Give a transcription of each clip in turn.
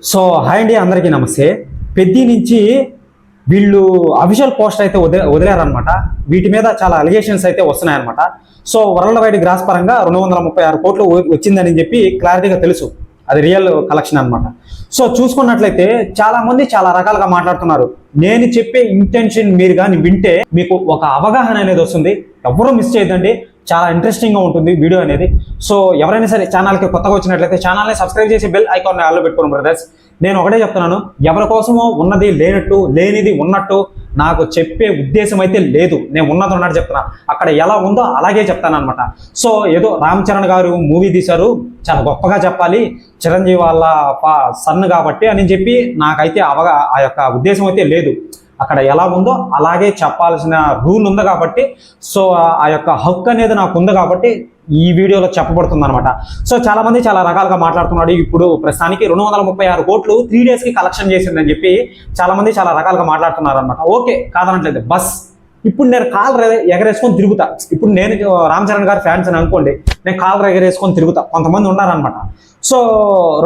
So hi అండి, అందరికీ నమస్తే. పెద్ది నుంచి వీళ్ళు అఫీషియల్ పోస్ట్ అయితే వదిలేరనమాట. వీటి మీద చాలా అలిగేషన్స్ అయితే వస్తున్నాయన్నమాట. సో వరల్డ్ వైడ్ గ్రాస్ పరంగా 236 కోట్లు వచ్చిందని చెప్పి క్లారిటీగా తెలుసు. అది రియల్ కలెక్షన్ అనమాట. సో చూసుకున్నట్లయితే చాలా మంది చాలా రకాలుగా మాట్లాడుతున్నారు. నేను చెప్పే ఇంటెన్షన్ మీరు కానీ వింటే మీకు ఒక అవగాహన అనేది వస్తుంది. ఎవరూ మిస్ చేయదండి, చాలా ఇంట్రెస్టింగ్గా ఉంటుంది వీడియో అనేది. సో ఎవరైనా సరే ఛానల్కి కొత్తగా వచ్చినట్లయితే ఛానల్ని సబ్స్క్రైబ్ చేసి బెల్ ఐకాన్ని ఆల్లో పెట్టుకోండి బ్రదర్స్. నేను ఒకటే చెప్తున్నాను, ఎవరి కోసమో ఉన్నది లేనట్టు లేనిది ఉన్నట్టు నాకు చెప్పే ఉద్దేశం అయితే లేదు. నేను ఉన్నది ఉన్నట్టు చెప్తున్నా, అక్కడ ఎలా ఉందో అలాగే చెప్తాను అనమాట. సో ఏదో రామ్ చరణ్ గారు మూవీ తీశారు, చాలా గొప్పగా చెప్పాలి, చిరంజీవి వాళ్ళ సన్ కాబట్టి అని చెప్పి నాకైతే ఆ యొక్క ఉద్దేశం అయితే లేదు. అక్కడ ఎలా ఉందో అలాగే చెప్పాల్సిన రూల్ ఉంది కాబట్టి, సో ఆ యొక్క హక్కు అనేది నాకు ఉంది కాబట్టి ఈ వీడియోలో చెప్పబడుతుంది అనమాట. సో చాలా మంది చాలా రకాలుగా మాట్లాడుతున్నాడు. ఇప్పుడు ప్రస్తుతానికి 236 కోట్లు 3 డేస్కి కలెక్షన్ చేసిందని చెప్పి చాలా మంది చాలా రకాలుగా మాట్లాడుతున్నారు అనమాట. ఓకే, కాదనట్లేదు. బస్ ఇప్పుడు నేను కాలర్ ఎగరేసుకొని తిరుగుతా. ఇప్పుడు నేను రామ్ చరణ్ గారి ఫ్యాన్స్ అని అనుకోండి, నేను కాలర్ ఎగరేసుకొని తిరుగుతా. కొంతమంది ఉన్నారనమాట. సో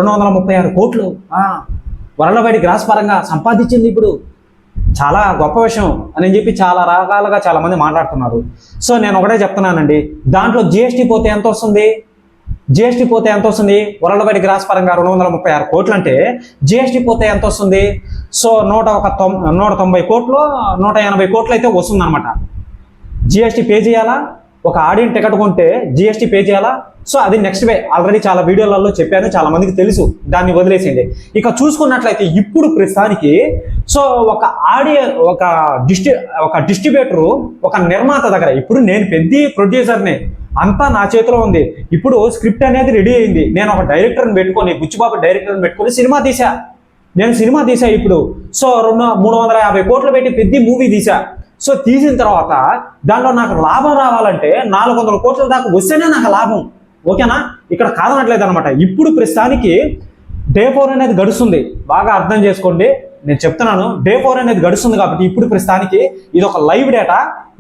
236 కోట్లు వరల్డ్ వైడ్ గ్రాస్ పరంగా సంపాదించింది ఇప్పుడు చాలా గొప్ప విషయం అని చెప్పి చాలా రకాలుగా చాలా మంది మాట్లాడుతున్నారు. సో నేను ఒకటే చెప్తున్నానండి, దాంట్లో జిఎస్టీ పోతే ఎంత వస్తుంది? జిఎస్టీ పోతే ఎంత వస్తుంది? వరల్డ్ వైడ్ గ్రాస్ పరంగా 236 కోట్లు అంటే జిఎస్టీ పోతే ఎంత వస్తుంది? సో 190 కోట్లు 180 కోట్లు అయితే వస్తుంది అనమాట. జిఎస్టీ పే చేయాలా? ఒక ఆడియన్ టికెట్ కొంటే జిఎస్టీ పే చేయాలా? సో అది నెక్స్ట్ వే. ఆల్రెడీ చాలా వీడియోలలో చెప్పాను, చాలా మందికి తెలుసు, దాన్ని వదిలేసింది. ఇక చూసుకున్నట్లయితే ఇప్పుడు ప్రస్తుతానికి సో ఒక డిస్ట్రిబ్యూటరు ఒక నిర్మాత దగ్గర, ఇప్పుడు నేను పెద్ద ప్రొడ్యూసర్ని, అంతా నా చేతిలో ఉంది. ఇప్పుడు స్క్రిప్ట్ అనేది రెడీ అయింది. నేను ఒక డైరెక్టర్ని పెట్టుకొని, బుచ్చిబాబు డైరెక్టర్ని పెట్టుకొని సినిమా తీసా ఇప్పుడు. సో 350 కోట్లు పెట్టి పెద్ద మూవీ తీసా. సో తీసిన తర్వాత దాంట్లో నాకు లాభం రావాలంటే 400 కోట్ల దాకా వస్తేనే నాకు లాభం. ఓకేనా? ఇక్కడ కాదనట్లేదు అనమాట. ఇప్పుడు ప్రస్తుతానికి డే 4 అనేది గడుస్తుంది. బాగా అర్థం చేసుకోండి, నేను చెప్తున్నాను. డే 4 అనేది గడుస్తుంది కాబట్టి ఇప్పుడు ప్రస్తుతానికి ఇది ఒక లైవ్ డేటా.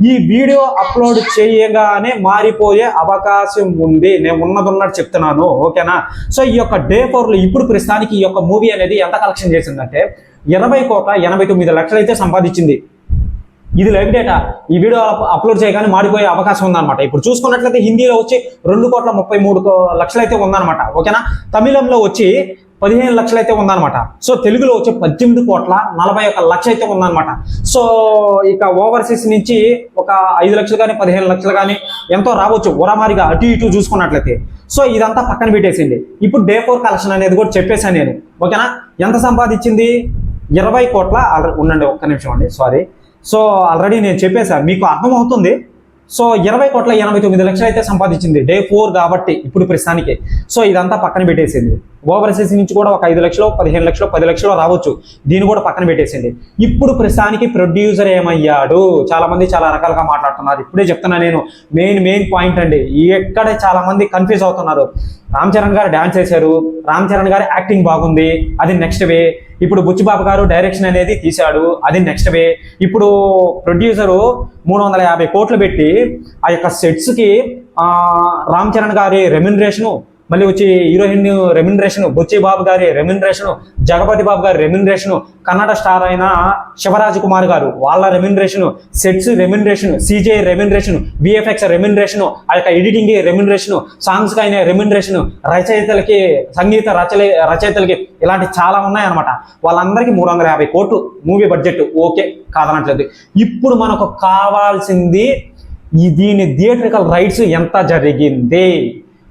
ఈ వీడియో అప్లోడ్ చేయగానే మారిపోయే అవకాశం ఉంది. నేను ఉన్నట్టు చెప్తున్నాను. ఓకేనా? సో ఈ యొక్క డే 4లో ఇప్పుడు ప్రస్తుతానికి ఈ యొక్క మూవీ అనేది ఎంత కలెక్షన్ చేసిందంటే 20,89 లక్షలు అయితే సంపాదించింది. ఇది లైవ్ డేటా. ఈ వీడియో అప్లోడ్ చేయగానే మాడిపోయే అవకాశం ఉందన్నమాట. ఇప్పుడు చూసుకున్నట్లయితే హిందీలో వచ్చి 2,33 లక్షలు అయితే ఉందన్నమాట. ఓకేనా? తమిళంలో వచ్చి 15 లక్షలు అయితే ఉందన్నమాట. సో తెలుగులో వచ్చి 18,41 లక్ష అయితే ఉందన్నమాట. సో ఇక ఓవర్సీస్ నుంచి ఒక 5 లక్షలు కానీ 15 లక్షలు కానీ ఎంతో రావచ్చు, ఉరమారిగా అటు ఇటు చూసుకున్నట్లయితే. సో ఇదంతా పక్కన పెట్టేసింది. ఇప్పుడు డే 4 కలెక్షన్ అనేది కూడా చెప్పేశాను నేను. ఓకేనా? ఎంత సంపాదించింది? 20 కోట్ల. ఉండండి ఒక్క నిమిషం అండి, సారీ. సో ఆల్రెడీ నేను చెప్పేశాను, మీకు అర్థమవుతుంది. సో 20,89 లక్షలు అయితే సంపాదించింది డే 4 కాబట్టి ఇప్పుడు ప్రస్తుతానికి. సో ఇదంతా పక్కన పెట్టేసింది. ఓవర్సీస్ నుంచి కూడా ఒక 5 లక్షలు 15 లక్షలు 10 లక్షలు రావచ్చు, దీన్ని కూడా పక్కన పెట్టేసింది. ఇప్పుడు ప్రస్తుతానికి ప్రొడ్యూసర్ ఏమయ్యాడు? చాలా మంది చాలా రకాలుగా మాట్లాడుతున్నారు. ఇప్పుడే చెప్తున్నా నేను, మెయిన్ పాయింట్ అండి. ఎక్కడే చాలా మంది కన్ఫ్యూజ్ అవుతున్నారు. రామ్ చరణ్ గారు డాన్స్ చేశారు, రామ్ చరణ్ గారు యాక్టింగ్ బాగుంది, అది నెక్స్ట్ వే. ఇప్పుడు బుచ్చిబాబు గారు డైరెక్షన్ అనేది తీశాడు, అది నెక్స్ట్ వే. ఇప్పుడు ప్రొడ్యూసరు 350 కోట్లు పెట్టి ఆ యొక్క సెట్స్కి రామ్ చరణ్ గారి రెమ్యునరేషను, మళ్ళీ వచ్చి హీరోయిన్ రెమ్యునరేషను, బుచ్చిబాబు గారి రెమ్యునరేషను, జగపతి బాబు గారి రెమ్యునరేషను, కన్నడ స్టార్ అయిన శివరాజ్ కుమార్ గారు వాళ్ళ remuneration, sets remuneration, CJ remuneration, VFX remuneration, ఆ యొక్క ఎడిటింగ్ రెమ్యునరేషను, సాంగ్స్కి అయిన రెమ్యునరేషను, రచయితలకి, సంగీత రచయితలకి, ఇలాంటి చాలా ఉన్నాయన్నమాట. వాళ్ళందరికీ 350 కోట్లు మూవీ బడ్జెట్. ఓకే, కాదనట్లేదు. ఇప్పుడు మనకు కావాల్సింది దీని థియేట్రికల్ రైట్స్ ఎంత జరిగింది?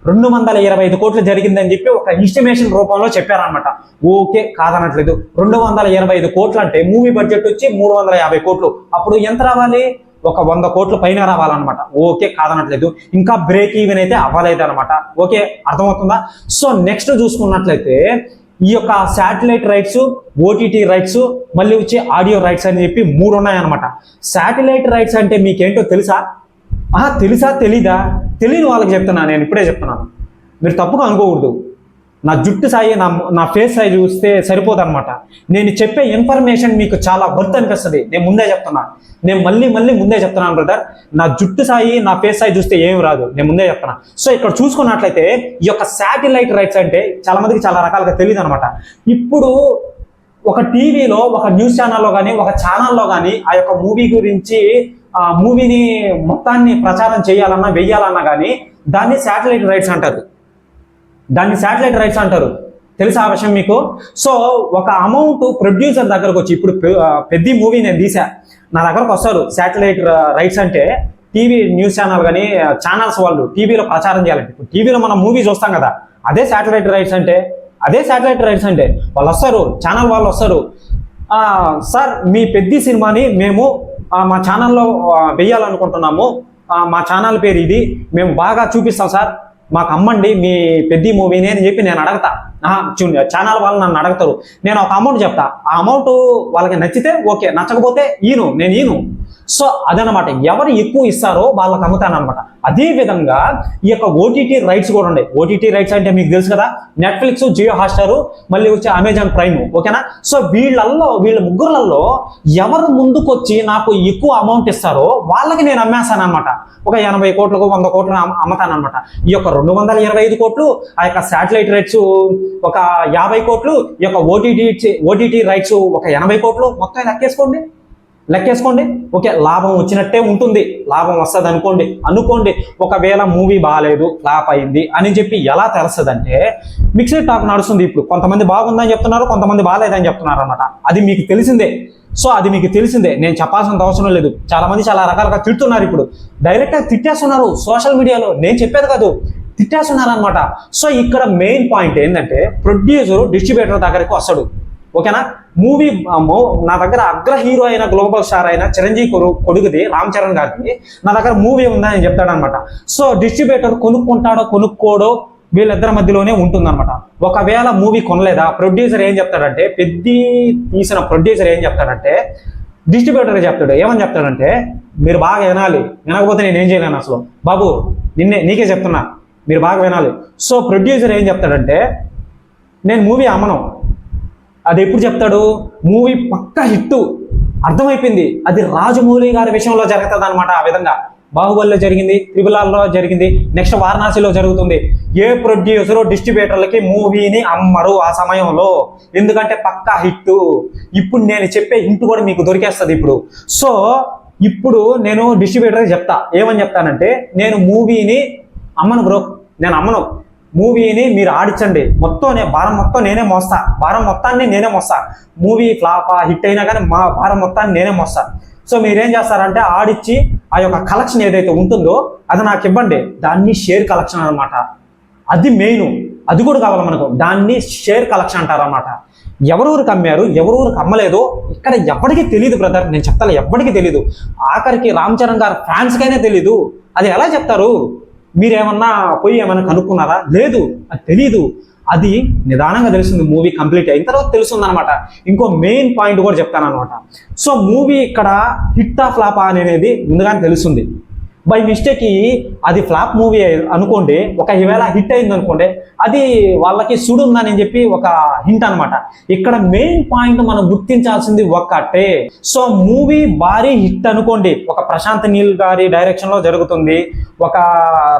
225 కోట్లు జరిగిందని చెప్పి ఒక ఇన్స్టిమేషన్ రూపంలో చెప్పారనమాట. ఓకే, కాదనట్లేదు. 225 కోట్లు అంటే మూవీ బడ్జెట్ వచ్చి 350 కోట్లు. అప్పుడు ఎంత రావాలి? ఒక 100 కోట్ల పైన రావాలన్నమాట. ఓకే, కాదనట్లేదు. ఇంకా బ్రేక్ ఈవెన్ అయితే అవ్వలేదు అనమాట. ఓకే, అర్థమవుతుందా? సో నెక్స్ట్ చూసుకున్నట్లయితే ఈ యొక్క శాటిలైట్ రైట్స్, ఓటీటీ రైట్స్, మళ్ళీ వచ్చి ఆడియో రైట్స్ అని చెప్పి 3 ఉన్నాయన్నమాట. శాటిలైట్ రైట్స్ అంటే మీకేంటో తెలుసా? తెలుసా తెలీదా? తెలియని వాళ్ళకి చెప్తున్నా, నేను ఇప్పుడే చెప్తున్నాను, మీరు తప్పుగా అనుకోకూడదు. నా జుట్టు సాయి నా ఫేస్ సాయి చూస్తే సరిపోదన్నమాట. నేను చెప్పే ఇన్ఫర్మేషన్ మీకు చాలా వర్త్ అనిపిస్తుంది. నేను ముందే చెప్తున్నా, నేను మళ్ళీ ముందే చెప్తున్నాను బ్రదర్. నా జుట్టు సాయి నా ఫేస్ సాయి చూస్తే ఏం రాదు, నేను ముందే చెప్తున్నా. సో ఇక్కడ చూసుకున్నట్లయితే ఈ యొక్క శాటిలైట్ రైట్స్ అంటే చాలా మందికి చాలా రకాలుగా తెలియదు అనమాట. ఇప్పుడు ఒక టీవీలో, ఒక న్యూస్ ఛానల్లో కానీ, ఒక ఛానల్లో కానీ ఆ యొక్క మూవీ గురించి, ఆ మూవీని మొత్తాన్ని ప్రచారం చేయాలన్నా వెయ్యాలన్నా కానీ దాన్ని శాటిలైట్ రైట్స్ అంటారు. తెలుసా ఆ విషయం మీకు? సో ఒక అమౌంట్ ప్రొడ్యూసర్ దగ్గరకు వచ్చి, ఇప్పుడు పెద్ద మూవీ నేను తీసా, నా దగ్గరకు వస్తారు శాటిలైట్ రైట్స్ అంటే టీవీ న్యూస్ ఛానల్ కానీ ఛానల్స్ వాళ్ళు టీవీలో ప్రచారం చేయాలంటే, ఇప్పుడు టీవీలో మనం మూవీ చూస్తాం కదా, అదే శాటిలైట్ రైట్స్ అంటే వాళ్ళు వస్తారు, ఛానల్ వాళ్ళు వస్తారు. సార్ మీ పెద్ద సినిమాని మేము మా ఛానల్లో వెయ్యాలనుకుంటున్నాము, మా ఛానల్ పేరు ఇది, మేము బాగా చూపిస్తాం సార్, మాకు అమ్మండి మీ పెద్ద మూవీని అని చెప్పి నేను అడగతా. ఛానల్ వాళ్ళు నన్ను అడుగుతారు, నేను ఒక అమౌంట్ చెప్తా, ఆ అమౌంట్ వాళ్ళకి నచ్చితే ఓకే, నచ్చకపోతే నేను సో అదనమాట. ఎవరు ఎక్కువ ఇస్తారో వాళ్ళకి అమ్ముతానమాట. అదే విధంగా ఈ యొక్క ఓటీటీ రైట్స్ కూడా ఉన్నాయి. ఓటీటీ రైట్స్ అంటే మీకు తెలుసు కదా, నెట్ఫ్లిక్స్, జియో హాట్స్టార్, మళ్ళీ వచ్చి అమెజాన్ ప్రైమ్, ఓకేనా? సో వీళ్ళ ముగ్గురులలో ఎవరు ముందుకొచ్చి నాకు ఎక్కువ అమౌంట్ ఇస్తారో వాళ్ళకి నేను అమ్మేస్తాను అనమాట. ఒక 80 కోట్లకు 100 కోట్లు అమ్ముతానమాట. ఈ యొక్క 225 కోట్లు, ఆ యొక్క శాటిలైట్ రైట్స్ ఒక 50 కోట్లు, ఈ యొక్క ఓటీటీ రైట్స్ ఒక 80 కోట్లు, మొత్తం లెక్కేసుకోండి. ఓకే, లాభం వచ్చినట్టే ఉంటుంది, లాభం వస్తుంది అనుకోండి. ఒకవేళ మూవీ బాగాలేదు, ఫ్లాప్ అయింది అని చెప్పి ఎలా తెలుస్తుందంటే, మిక్స్డ్ టాక్ నడుస్తుంది. ఇప్పుడు కొంతమంది బాగుందని చెప్తున్నారు, కొంతమంది బాగాలేదని చెప్తున్నారు అనమాట. అది మీకు తెలిసిందే, నేను చెప్పాల్సినంత అవసరం లేదు. చాలా మంది చాలా రకాలుగా తిడుతున్నారు, ఇప్పుడు డైరెక్ట్గా తిట్టేస్తున్నారు సోషల్ మీడియాలో, నేను చెప్పేది కాదు, తిట్టేస్తున్నారు అనమాట. సో ఇక్కడ మెయిన్ పాయింట్ ఏంటంటే, ప్రొడ్యూసర్ డిస్ట్రిబ్యూటర్ దగ్గరికి వస్తాడు, ఓకేనా? మూవీ నా దగ్గర అగ్ర హీరో అయిన గ్లోబల్ స్టార్ అయిన చిరంజీవి కొడుకుది రామ్ చరణ్ గారికి నా దగ్గర మూవీ ఉందని చెప్తాడు అనమాట. సో డిస్ట్రిబ్యూటర్ కొనుక్కోడో వీళ్ళిద్దరి మధ్యలోనే ఉంటుందన్నమాట. ఒకవేళ మూవీ కొనలేదా, ప్రొడ్యూసర్ ఏం చెప్తాడంటే, తీసిన ప్రొడ్యూసర్ ఏం చెప్తాడంటే, డిస్ట్రిబ్యూటర్ చెప్తాడు, ఏమని చెప్తాడంటే, మీరు బాగా వినాలి, వినకపోతే నేను ఏం చేయలేను అసలు బాబు, నీకే చెప్తున్నా, మీరు బాగా వినాలి. సో ప్రొడ్యూసర్ ఏం చెప్తాడంటే, నేను మూవీ అమ్మను. అది ఎప్పుడు చెప్తాడు? మూవీ పక్కా హిట్ అర్థమైపోయింది, అది రాజమౌళి గారి విషయంలో జరుగుతుంది అనమాట. ఆ విధంగా బాహుబలిలో జరిగింది, త్రిబులాల్లో జరిగింది, నెక్స్ట్ వారణాసిలో జరుగుతుంది. ఏ ప్రొడ్యూసరు డిస్ట్రిబ్యూటర్లకి మూవీని అమ్మరు ఆ సమయంలో, ఎందుకంటే పక్కా హిట్. ఇప్పుడు నేను చెప్పే హింట్ కూడా మీకు దొరికేస్తుంది ఇప్పుడు. సో ఇప్పుడు నేను డిస్ట్రిబ్యూటర్కి చెప్తా, ఏమని చెప్తానంటే, నేను మూవీని అమ్మను బ్రో, నేను అమ్మను, మూవీని మీరు ఆడించండి, భారం మొత్తం నేనే మోస్తా, భారం మొత్తాన్ని నేనే మోస్తా. మూవీ ఫ్లాప్ హిట్ అయినా కానీ మా భారం మొత్తాన్ని నేనే మోస్తా. సో మీరేం చేస్తారంటే, ఆడిచ్చి ఆ యొక్క కలెక్షన్ ఏదైతే ఉంటుందో అది నాకు ఇవ్వండి, దాన్ని షేర్ కలెక్షన్ అనమాట. అది మెయిన్, అది కూడా కావాలి మనకు, దాన్ని షేర్ కలెక్షన్ అంటారన్నమాట. ఎవరెవరికి అమ్మారు, ఎవరెవరికి అమ్మలేదో ఇక్కడ ఎవరికి తెలియదు బ్రదర్, నేను చెప్తాను, ఎవరికి తెలియదు. ఆఖరికి రామ్ చరణ్ గారు ఫ్యాన్స్కైనా తెలీదు. అది ఎలా చెప్తారు? మీరేమన్నా పోయి ఏమైనా కనుక్కున్నారా? లేదు, అది తెలీదు. అది నిదానంగా తెలుస్తుంది, మూవీ కంప్లీట్ అయిన తర్వాత తెలుస్తుంది అనమాట. ఇంకో మెయిన్ పాయింట్ కూడా చెప్తాను అనమాట. సో మూవీ ఇక్కడ హిట్ ఆ ఫ్లాప్ అనేది ముందుగానే తెలుస్తుంది. బై మిస్టేక్ అది ఫ్లాప్ మూవీ అనుకోండి, ఒకవేళ హిట్ అయింది అనుకోండి, అది వాళ్ళకి సుడుందని చెప్పి ఒక హింట్ అనమాట. ఇక్కడ మెయిన్ పాయింట్ మనం గుర్తించాల్సింది ఒకటే. సో మూవీ భారీ హిట్ అనుకోండి, ఒక ప్రశాంత్ నీల్ గారి డైరెక్షన్ లో జరుగుతుంది, ఒక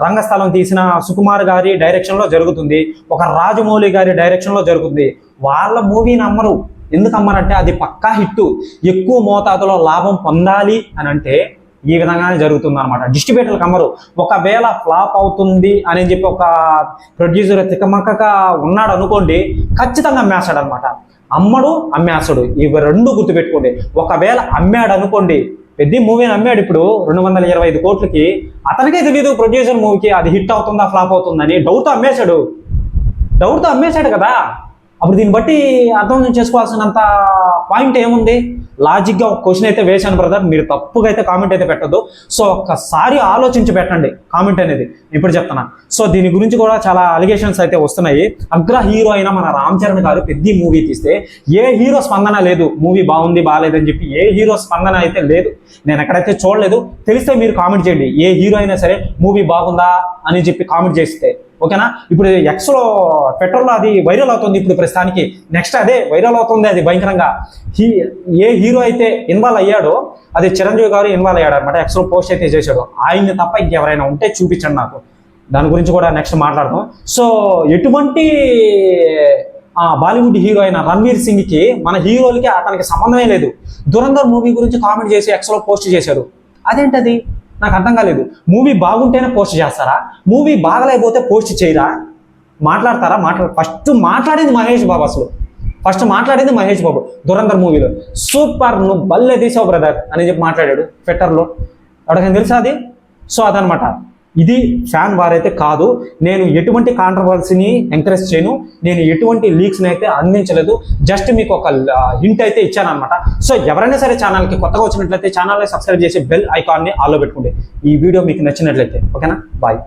రంగస్థలం తీసిన సుకుమార్ గారి డైరెక్షన్ లో జరుగుతుంది, ఒక రాజమౌళి గారి డైరెక్షన్ లో జరుగుతుంది. వాళ్ళ మూవీని అమ్మరు. ఎందుకు అమ్మరంటే, అది పక్కా హిట్, ఎక్కువ మోతాదులో లాభం పొందాలి అని అంటే ఈ విధంగానే జరుగుతుంది అనమాట. డిస్ట్రిబ్యూటర్లకు అమ్మరు. ఒకవేళ ఫ్లాప్ అవుతుంది అని చెప్పి ఒక ప్రొడ్యూసర్ తికమక్కగా ఉన్నాడు అనుకోండి, ఖచ్చితంగా అమ్మేస్తాడు అనమాట. అమ్మేస్తాడు, ఇవి రెండు గుర్తుపెట్టుకోండి. ఒకవేళ అమ్మాడు అనుకోండి, పెద్ద మూవీని అమ్మాడు ఇప్పుడు 225 కోట్లకి, అతనికే తెలియదు ప్రొడ్యూసర్ మూవీకి అది హిట్ అవుతుందా ఫ్లాప్ అవుతుందని, డౌట్తో అమ్మేశాడు కదా. అప్పుడు దీన్ని బట్టి అర్థం చేసుకోవాల్సినంత పాయింట్ ఏముంది? లాజిక్గా ఒక క్వశ్చన్ అయితే వేశాను బ్రదర్, మీరు తప్పుగా అయితే కామెంట్ అయితే పెట్టద్దు. సో ఒక్కసారి ఆలోచించి పెట్టండి కామెంట్ అనేది, ఇప్పుడు చెప్తున్నా. సో దీని గురించి కూడా చాలా అలిగేషన్స్ అయితే వస్తున్నాయి. అగ్ర హీరో అయిన మన రామ్ చరణ్ గారు పెద్ద మూవీ తీస్తే ఏ హీరో స్పందన లేదు, మూవీ బాగుంది బాగాలేదని చెప్పి ఏ హీరో స్పందన అయితే లేదు, నేను ఎక్కడైతే చూడలేదు. తెలిస్తే మీరు కామెంట్ చేయండి, ఏ హీరో అయినా సరే మూవీ బాగుందా అని చెప్పి కామెంట్ చేస్తే, ఓకేనా. ఇప్పుడు ఎక్స్లో పెట్రోల్ అది వైరల్ అవుతుంది ఇప్పుడు ప్రస్తుతానికి. నెక్స్ట్ అదే వైరల్ అవుతుంది అది భయంకరంగా. ఏ హీరో అయితే ఇన్వాల్వ్ అయ్యాడో అది చిరంజీవి గారు ఇన్వాల్వ్ అయ్యాడు అనమాట. ఎక్స్లో పోస్ట్ అయితే చేశాడు. ఆయన్ని తప్ప ఇంకెవరైనా ఉంటే చూపించండి నాకు, దాని గురించి కూడా నెక్స్ట్ మాట్లాడదాం. సో ఎటువంటి బాలీవుడ్ హీరో అయిన రణ్వీర్ సింగ్కి మన హీరోలకి అతనికి సంబంధమే లేదు. దురంధర్ మూవీ గురించి కామెంట్ చేసి ఎక్స్లో పోస్ట్ చేశాడు. అదేంటది నాకు అర్థం కాలేదు. మూవీ బాగుంటేనే పోస్ట్ చేస్తారా? మూవీ బాగలేకపోతే పోస్ట్ చేయరా? మాట్లాడతారా? ఫస్ట్ మాట్లాడింది మహేష్ బాబు. అసలు ఫస్ట్ మాట్లాడింది మహేష్ బాబు దురంధర్ మూవీలో. సూపర్, నువ్వు బల్లే తీసావు బ్రదర్ అని చెప్పి మాట్లాడాడు ట్విట్టర్లో. ఎవరికైనా తెలుసా అది? సో అదనమాట. ఇది ఫ్యాన్ వారైతే కాదు. నేను ఎటువంటి కాంట్రవర్సీని ఎంకరేజ్ చేయను, నేను ఎటువంటి లీక్స్ని అయితే అందించలేదు. జస్ట్ మీకు ఒక హింట్ అయితే ఇచ్చాను అనమాట. సో ఎవరైనా సరే ఛానల్కి కొత్తగా వచ్చినట్లయితే ఛానల్ని సబ్స్క్రైబ్ చేసి బెల్ ఐకాన్ని ఆల్లో పెట్టుకోండి. ఈ వీడియో మీకు నచ్చినట్లయితే. ఓకేనా, బాయ్.